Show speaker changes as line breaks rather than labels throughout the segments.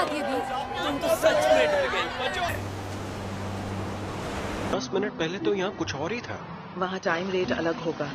बात ये थी?
तुम तो सच में डर गई।
10 मिनट पहले तो यहाँ कुछ और ही था।
वहाँ टाइम रेट अलग होगा।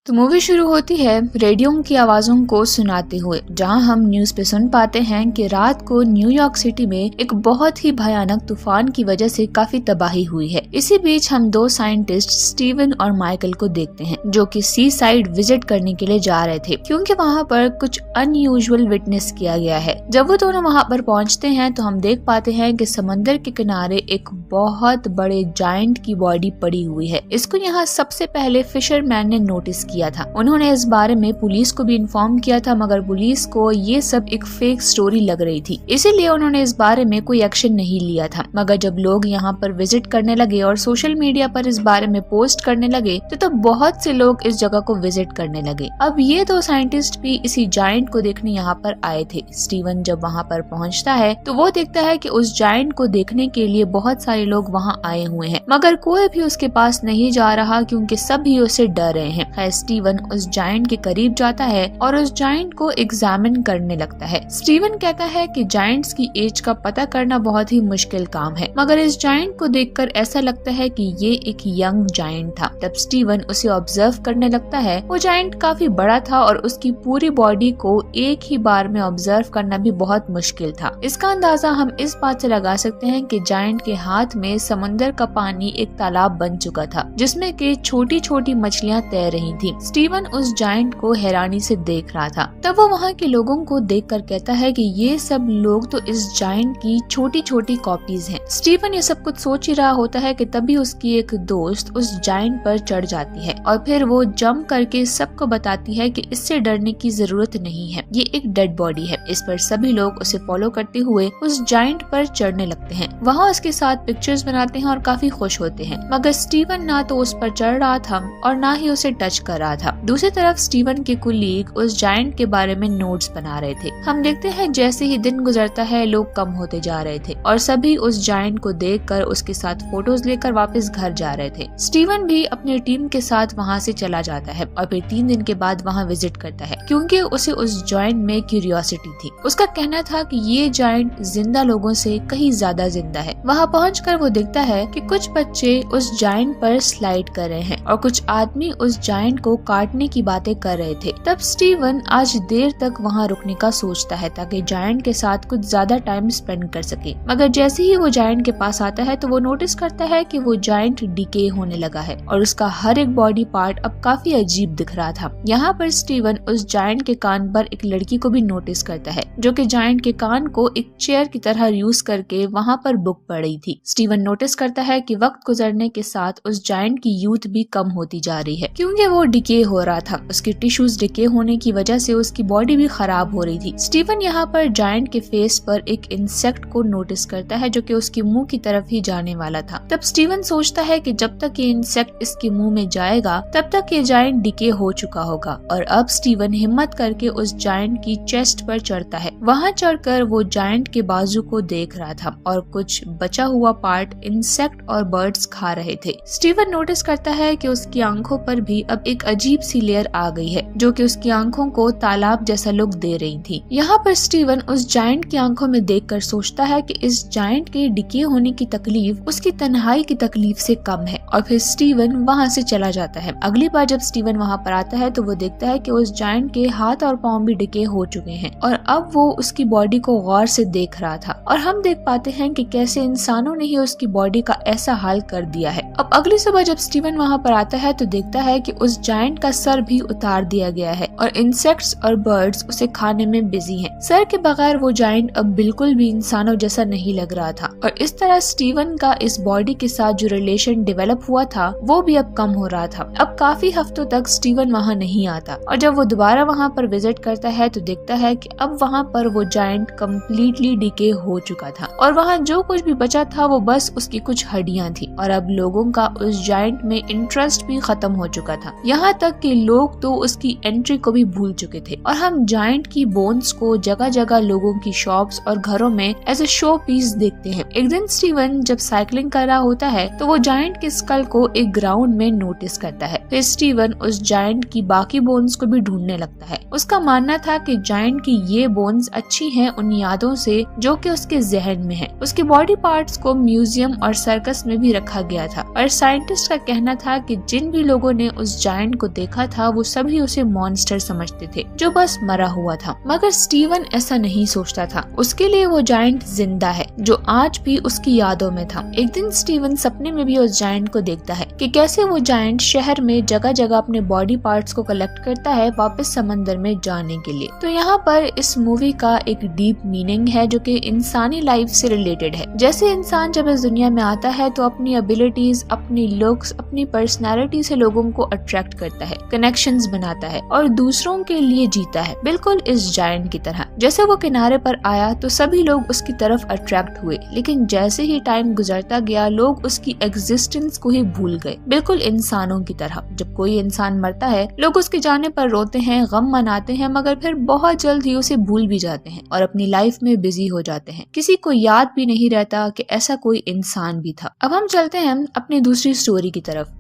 तो मूवी शुरू होती है रेडियो की आवाजों को सुनाते हुए, जहां हम न्यूज पे सुन पाते हैं कि रात को न्यूयॉर्क सिटी में एक बहुत ही भयानक तूफान की वजह से काफी तबाही हुई है। इसी बीच हम दो साइंटिस्ट स्टीवन और माइकल को देखते हैं, जो कि सी साइड विजिट करने के लिए जा रहे थे, क्योंकि वहां पर कुछ अनयूजुअल विटनेस किया गया है। जब वो दोनों वहां पर पहुंचते हैं तो हम देख पाते हैं कि समंदर के किनारे एक बहुत बड़े जायंट की बॉडी पड़ी हुई है। इसको यहाँ सबसे पहले फिशरमैन ने नोटिस किया था। उन्होंने इस बारे में पुलिस को भी इन्फॉर्म किया था, मगर पुलिस को ये सब एक फेक स्टोरी लग रही थी, इसीलिए उन्होंने इस बारे में कोई एक्शन नहीं लिया था। मगर जब लोग यहाँ पर विजिट करने लगे और सोशल मीडिया पर इस बारे में पोस्ट करने लगे तो तब बहुत से लोग इस जगह को विजिट करने लगे। अब ये दो साइंटिस्ट भी इसी जायंट को देखने यहाँ पर आए थे। स्टीवन जब वहाँ पर पहुँचता है तो वो देखता है कि उस जायंट को देखने के लिए बहुत सारे लोग वहाँ आए हुए हैं, मगर कोई भी उसके पास नहीं जा रहा, क्योंकि सभी उससे डर रहे हैं। स्टीवन उस जायंट के करीब जाता है और उस जायंट को एग्जामिन करने लगता है। स्टीवन कहता है कि जायंट्स की एज का पता करना बहुत ही मुश्किल काम है, मगर इस जायंट को देखकर ऐसा लगता है कि ये एक यंग जायंट था। तब स्टीवन उसे ऑब्जर्व करने लगता है। वो जायंट काफी बड़ा था और उसकी पूरी बॉडी को एक ही बार में ऑब्जर्व करना भी बहुत मुश्किल था। इसका अंदाजा हम इस बात से लगा सकते हैं कि जायंट के हाथ में समंदर का पानी एक तालाब बन चुका था, जिसमें कि छोटी छोटी मछलियां तैर रही थी। स्टीवन उस जायंट को हैरानी से देख रहा था। तब वो वहाँ के लोगों को देखकर कहता है कि ये सब लोग तो इस जायंट की छोटी छोटी कॉपीज हैं। स्टीवन ये सब कुछ सोच ही रहा होता है कि तभी उसकी एक दोस्त उस जायंट पर चढ़ जाती है और फिर वो जंप करके सबको बताती है कि इससे डरने की जरूरत नहीं है, ये एक डेड बॉडी है। इस पर सभी लोग उसे फॉलो करते हुए उस जायंट पर चढ़ने लगते हैं। वहाँ उसके साथ पिक्चर्स बनाते हैं और काफी खुश होते हैं, मगर स्टीवन ना तो उस पर चढ़ रहा था और ना ही उसे टच कर रहा था। दूसरी तरफ स्टीवन के कुलीग उस जायंट के बारे में नोट्स बना रहे थे। हम देखते हैं जैसे ही दिन गुजरता है लोग कम होते जा रहे थे और सभी उस जायंट को देखकर उसके साथ फोटोज लेकर वापस घर जा रहे थे। स्टीवन भी अपनी टीम के साथ वहाँ से चला जाता है और फिर 3 दिन के बाद वहाँ विजिट करता है, क्योंकि उसे उस जायंट में क्यूरियोसिटी थी। उसका कहना था कि ये जायंट जिंदा लोगों से कहीं ज्यादा जिंदा है। वहाँ पहुंचकर वो देखता है कि कुछ बच्चे उस जायंट पर स्लाइड कर रहे हैं और कुछ आदमी उस जायंट को काटने की बातें कर रहे थे। तब स्टीवन आज देर तक वहाँ रुकने का सोचता है ताकि जायंट के साथ कुछ ज्यादा टाइम स्पेंड कर सके, मगर जैसे ही वो जायंट के पास आता है तो वो नोटिस करता है कि वो जायंट डिके होने लगा है और उसका हर एक बॉडी पार्ट अब काफी अजीब दिख रहा था। यहाँ पर स्टीवन उस जायंट के कान पर एक लड़की को भी नोटिस करता है, जो कि जायंट के कान को एक चेयर की तरह यूज करके वहाँ पर बुक पढ़ रही थी। स्टीवन नोटिस करता है कि वक्त गुजरने के साथ उस जायंट की यूथ भी कम होती जा रही है, क्योंकि वो डिके हो रहा था। उसके टिश्यूज डिके होने की वजह से उसकी बॉडी भी खराब हो रही थी। स्टीवन यहाँ पर जायंट के फेस पर एक इंसेक्ट को नोटिस करता है, जो कि उसके मुंह की तरफ ही जाने वाला था। तब स्टीवन सोचता है कि जब तक ये इंसेक्ट इसके मुंह में जाएगा तब तक ये जायंट डिके हो चुका होगा। और अब स्टीवन हिम्मत करके उस जायंट की चेस्ट पर चढ़ता है। वहाँ चढ़कर वो जायंट के बाजू को देख रहा था और कुछ बचा हुआ पार्ट इंसेक्ट और बर्ड्स खा रहे थे। स्टीवन नोटिस करता है कि उसकी आंखों पर भी अब एक अजीब सी लेयर आ गई है, जो कि उसकी आंखों को तालाब जैसा लुक दे रही थी। यहाँ पर स्टीवन उस जायंट की आंखों में देखकर सोचता है कि इस जायंट के डिके होने की तकलीफ उसकी तन्हाई की तकलीफ से कम है, और फिर स्टीवन वहाँ से चला जाता है। अगली बार जब स्टीवन वहाँ पर आता है तो वो देखता है कि उस जायंट के हाथ और पांव भी डिके हो चुके हैं और अब वो उसकी बॉडी को गौर से देख रहा था। और हम देख पाते हैं कि कैसे इंसानों ने ही उसकी बॉडी का ऐसा हाल कर दिया है। अब अगली सुबह जब स्टीवन वहाँ पर आता है तो देखता है कि उस जायंट का सर भी उतार दिया गया है और इंसेक्ट्स और बर्ड्स उसे खाने में बिजी हैं। सर के बगैर वो जायंट अब बिल्कुल भी इंसानों जैसा नहीं लग रहा था और इस तरह स्टीवन का इस बॉडी के साथ जो रिलेशन डेवलप हुआ था वो भी अब कम हो रहा था। अब काफी हफ्तों तक स्टीवन वहाँ नहीं आता और जब वो दोबारा वहाँ पर विजिट करता है तो देखता है कि अब वहाँ पर वो जायंट कम्प्लीटली डिके हो चुका था और वहाँ जो कुछ भी बचा था वो बस उसकी कुछ हड्डियाँ थी और अब लोगों का उस जायंट में इंटरेस्ट भी खत्म हो चुका था। यहाँ यहाँ तक कि लोग तो उसकी एंट्री को भी भूल चुके थे और हम जायंट की बोन्स को जगह जगह लोगों की शॉप्स और घरों में एज ए शो पीस देखते हैं। एक दिन स्टीवन जब साइकिलिंग कर रहा होता है तो वो जायंट के स्कल को एक ग्राउंड में नोटिस करता है। फिर स्टीवन उस जायंट की बाकी बोन्स को भी ढूंढने लगता है। उसका मानना था कि जायंट की ये बोन्स अच्छी हैं उन यादों से जो कि उसके जहन में है। उसके बॉडी पार्ट्स को म्यूजियम और सर्कस में भी रखा गया था और साइंटिस्ट का कहना था कि जिन भी लोगों ने उस जायंट को देखा था वो सभी उसे मॉन्स्टर समझते थे जो बस मरा हुआ था। मगर स्टीवन ऐसा नहीं सोचता था। उसके लिए वो जायंट जिंदा है जो आज भी उसकी यादों में था। एक दिन स्टीवन सपने में भी उस जायंट को देखता है कि कैसे वो जायंट शहर में जगह जगह अपने बॉडी पार्ट्स को कलेक्ट करता है वापस समंदर में जाने के लिए। तो यहाँ पर इस मूवी का एक डीप मीनिंग है जो कि इंसानी लाइफ से रिलेटेड है। जैसे इंसान जब इस दुनिया में आता है तो अपनी एबिलिटीज, अपनी लुक्स, अपनी पर्सनैलिटी से लोगों को अट्रैक्ट करता है, कनेक्शंस बनाता है और दूसरों के लिए जीता है, बिल्कुल इस जायंट की तरह। जैसे वो किनारे पर आया तो सभी लोग उसकी तरफ अट्रैक्ट हुए, लेकिन जैसे ही टाइम गुजरता गया लोग उसकी एग्जिस्टेंस को ही भूल गए, बिल्कुल इंसानों की तरह। जब कोई इंसान मरता है लोग उसके जाने पर रोते हैं, गम मनाते हैं, मगर फिर बहुत जल्द ही उसे भूल भी जाते हैं और अपनी लाइफ में बिजी हो जाते हैं। किसी को याद भी नहीं रहता कि ऐसा कोई इंसान भी था। अब हम चलते हैं अपनी दूसरी स्टोरी की तरफ।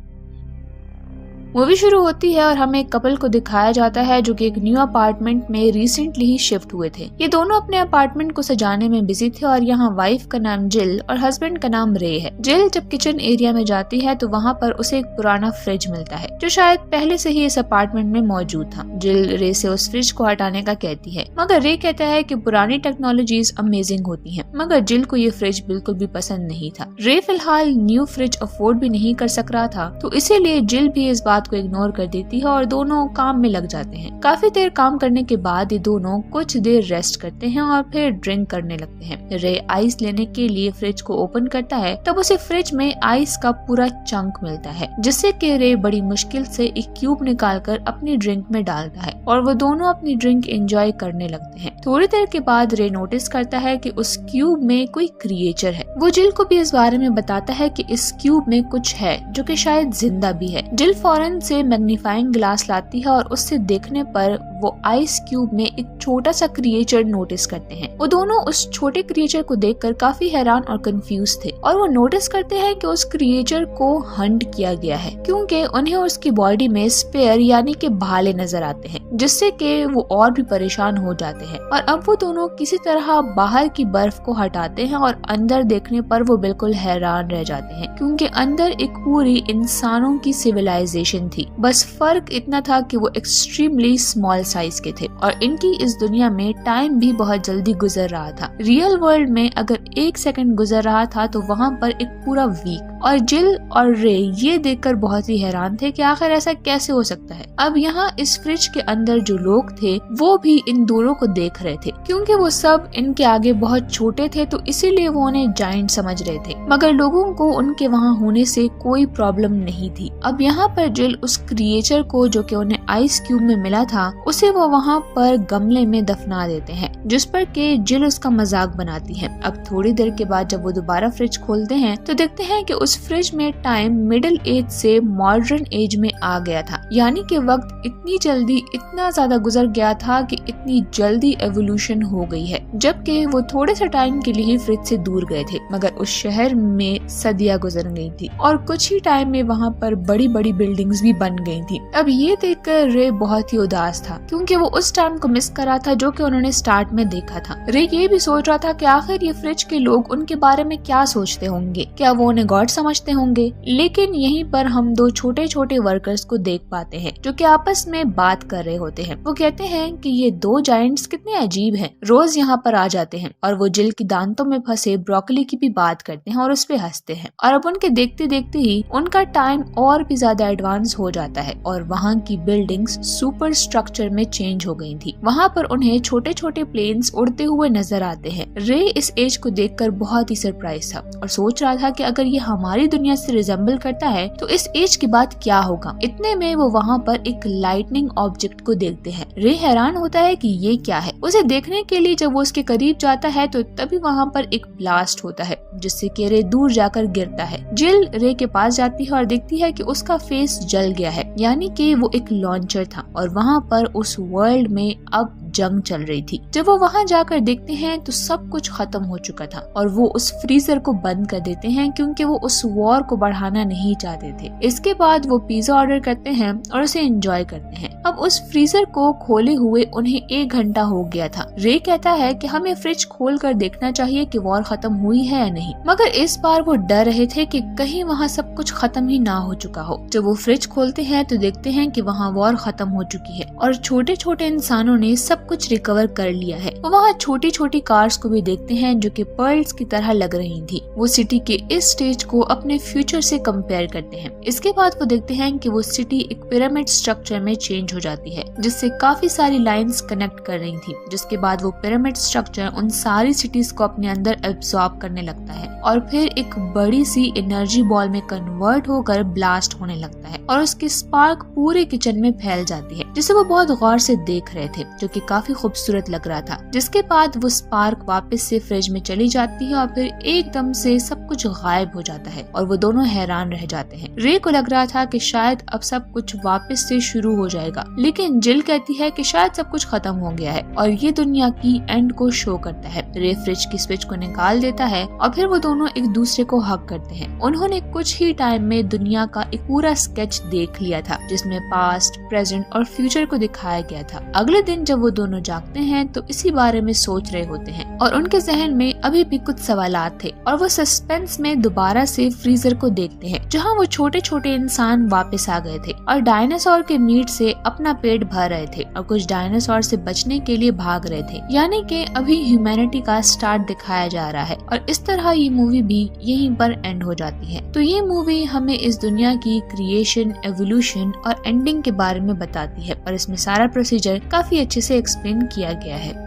मूवी शुरू होती है और हमें एक कपल को दिखाया जाता है जो कि एक न्यू अपार्टमेंट में रिसेंटली ही शिफ्ट हुए थे। ये दोनों अपने अपार्टमेंट को सजाने में बिजी थे और यहाँ वाइफ का नाम जिल और हस्बैंड का नाम रे है। जिल जब किचन एरिया में जाती है तो वहाँ पर उसे एक पुराना फ्रिज मिलता है जो शायद पहले से ही इस अपार्टमेंट में मौजूद था। जिल रे से उस फ्रिज को हटाने का कहती है, मगर रे कहता है कि पुरानी टेक्नोलॉजीज अमेजिंग होती हैं। मगर जिल को ये फ्रिज बिल्कुल भी पसंद नहीं था। रे फिलहाल न्यू फ्रिज अफोर्ड भी नहीं कर सक रहा था, तो इसीलिए जिल भी इस बात को इग्नोर कर देती है और दोनों काम में लग जाते हैं। काफी देर काम करने के बाद ये दोनों कुछ देर रेस्ट करते हैं और फिर ड्रिंक करने लगते हैं। रे आइस लेने के लिए फ्रिज को ओपन करता है, तब उसे फ्रिज में आइस का पूरा चंक मिलता है, जिससे कि रे बड़ी मुश्किल से एक क्यूब निकालकर अपनी ड्रिंक में डालता है और वो दोनों अपनी ड्रिंक एंजॉय करने लगते हैं। थोड़ी देर के बाद रे नोटिस करता है कि उस क्यूब में कोई क्रिएचर है। वो जिल को भी इस बारे में बताता है कि इस क्यूब में कुछ है जो कि शायद जिंदा भी है। जिल फौरन से मैग्नीफाइंग ग्लास लाती है और उससे देखने पर वो आइस क्यूब में एक छोटा सा क्रिएचर नोटिस करते हैं। वो दोनों उस छोटे क्रिएचर को देखकर काफी हैरान और कंफ्यूज थे और वो नोटिस करते हैं कि उस क्रिएचर को हंट किया गया है क्योंकि उन्हें उसकी बॉडी में स्पेयर यानी कि भाले नजर आते हैं, जिससे कि वो और भी परेशान हो जाते हैं। और अब वो दोनों किसी तरह बाहर की बर्फ को हटाते हैं और अंदर देखने पर वो बिल्कुल हैरान रह जाते हैं क्योंकि अंदर एक पूरी इंसानों की सिविलाइजेशन थी। बस फर्क इतना था कि वो एक्सट्रीमली स्मॉल साइज के थे और इनकी इस दुनिया में टाइम भी बहुत जल्दी गुजर रहा था। रियल वर्ल्ड में अगर 1 सेकंड गुजर रहा था तो वहाँ पर एक पूरा वीक। और जिल और रे ये देखकर बहुत ही हैरान थे कि आखिर ऐसा कैसे हो सकता है। अब यहाँ इस फ्रिज के अंदर जो लोग थे वो भी इन दोनों को देख रहे थे क्योंकि वो सब इनके आगे बहुत छोटे थे, तो इसीलिए वो उन्हें जायंट समझ रहे थे, मगर लोगों को उनके वहाँ होने से कोई प्रॉब्लम नहीं थी। अब यहाँ पर जिल उस क्रिएचर को जो कि उन्हें आइस क्यूब में मिला था उसे वो वहाँ पर गमले में दफना देते हैं, जिस पर के जिल उसका मजाक बनाती है। अब थोड़ी देर के बाद जब वो दोबारा फ्रिज खोलते हैं तो देखते हैं कि उस फ्रिज में टाइम मिडिल एज से मॉडर्न एज में आ गया था, यानी कि वक्त इतनी जल्दी इतना ज्यादा गुजर गया था कि इतनी जल्दी एवोल्यूशन हो गई है। जबकि वो थोड़े से टाइम के लिए ही फ्रिज से दूर गए थे, मगर उस शहर में सदियां गुजर गई थी और कुछ ही टाइम में वहाँ पर बड़ी बड़ी बिल्डिंग्स भी बन गई थी। अब ये देखकर रे बहुत ही उदास था क्योंकि वो उस टाइम को मिस करा था जो कि उन्होंने स्टार्ट में देखा था। रे ये भी सोच रहा था कि आखिर ये फ्रिज के लोग उनके बारे में क्या सोचते होंगे, क्या वो उन्हें गॉड समझते होंगे। लेकिन यहीं पर हम दो छोटे छोटे वर्कर्स को देख पाते हैं जो कि आपस में बात कर रहे होते हैं। वो कहते हैं कि ये दो जायंट्स कितने अजीब हैं, रोज यहाँ पर आ जाते हैं और वो जिल की दांतों में फंसे ब्रोकली की भी बात करते हैं और उस पे हंसते हैं। और अब उनके देखते देखते ही उनका टाइम और भी ज्यादा एडवांस हो जाता है और वहाँ की बिल्डिंग्स सुपर स्ट्रक्चर में चेंज हो गई थी। वहाँ पर उन्हें छोटे छोटे प्लेन्स उड़ते हुए नजर आते हैं। रे इस एज को देखकर बहुत ही सरप्राइज था और सोच रहा था कि अगर ये हमारी दुनिया से रिजेंबल करता है तो इस एज के बाद क्या होगा। इतने में वो वहाँ पर एक लाइटनिंग ऑब्जेक्ट को देखते हैं। रे हैरान होता है कि ये क्या है। उसे देखने के लिए जब वो उसके करीब जाता है तो तभी वहाँ पर एक ब्लास्ट होता है जिससे कि रे दूर जाकर गिरता है। जिल रे के पास जाती है और देखती है कि उसका फेस जल गया है, यानी कि वो एक लॉन्चर था और वहाँ पर उस वर्ल्ड में अब जंग चल रही थी। जब वो वहाँ जाकर देखते हैं तो सब कुछ खत्म हो चुका था और वो उस फ्रीजर को बंद कर देते हैं क्योंकि वो उस वॉर को बढ़ाना नहीं चाहते थे। इसके बाद वो पिज्जा ऑर्डर करते हैं और उसे एंजॉय करते हैं। अब उस फ्रीजर को खोले हुए उन्हें 1 घंटा हो गया था। रे कहता है कि हमें फ्रिज खोल कर देखना चाहिए कि वॉर खत्म हुई है या नहीं, मगर इस बार वो डर रहे थे कि कहीं वहाँ सब कुछ खत्म ही ना हो चुका हो। जब वो फ्रिज खोलते हैं तो देखते हैं कि वहाँ वॉर खत्म हो चुकी है और छोटे छोटे इंसानों ने सब कुछ रिकवर कर लिया है। वो वहाँ छोटी छोटी कार्स को भी देखते हैं जो कि पर्ल्स की तरह लग रही थी। वो सिटी के इस स्टेज को अपने फ्यूचर से कंपेयर करते हैं। इसके बाद वो देखते हैं कि वो सिटी एक पिरामिड स्ट्रक्चर में चेंज हो जाती है जिससे काफी सारी लाइंस कनेक्ट कर रही थी। जिसके बाद वो पिरामिड स्ट्रक्चर उन सारी सिटीज को अपने अंदर एब्सॉर्ब करने लगता है और फिर एक बड़ी सी एनर्जी बॉल में कन्वर्ट होकर ब्लास्ट होने लगता है और उसकी स्पार्क पूरे किचन में फैल जाती है, जिसे वो बहुत गौर से देख रहे थे, जो कि काफी खूबसूरत लग रहा था। जिसके बाद वो स्पार्क वापस से फ्रिज में चली जाती है और फिर एकदम से सब कुछ गायब हो जाता है और वो दोनों हैरान रह जाते हैं। रे को लग रहा था कि शायद अब सब कुछ वापस से शुरू हो जाएगा, लेकिन जिल कहती है कि शायद सब कुछ खत्म हो गया है और ये दुनिया की एंड को शो करता है। रे फ्रिज की स्विच को निकाल देता है और फिर वो दोनों एक दूसरे को हग करते हैं। उन्होंने कुछ ही टाइम में दुनिया का एक पूरा स्केच देख लिया था जिसमें पास्ट, प्रेजेंट और फ्यूचर को दिखाया गया था। अगले दिन जब वो दोनों जागते हैं तो इसी बारे में सोच रहे होते हैं और उनके जहन में अभी भी कुछ सवालात थे और वो सस्पेंस में दोबारा से फ्रीजर को देखते हैं जहाँ वो छोटे छोटे इंसान वापस आ गए थे और डायनासोर के मीट से अपना पेट भर रहे थे और कुछ डायनासोर से बचने के लिए भाग रहे थे, यानी कि अभी ह्यूमैनिटी का स्टार्ट दिखाया जा रहा है। और इस तरह ये मूवी भी यहीं पर एंड हो जाती है। तो ये मूवी हमें इस दुनिया की क्रिएशन, एवोल्यूशन और एंडिंग के बारे में बताती है और इसमें सारा प्रोसीजर काफी अच्छे से एक्सप्लेन किया गया है।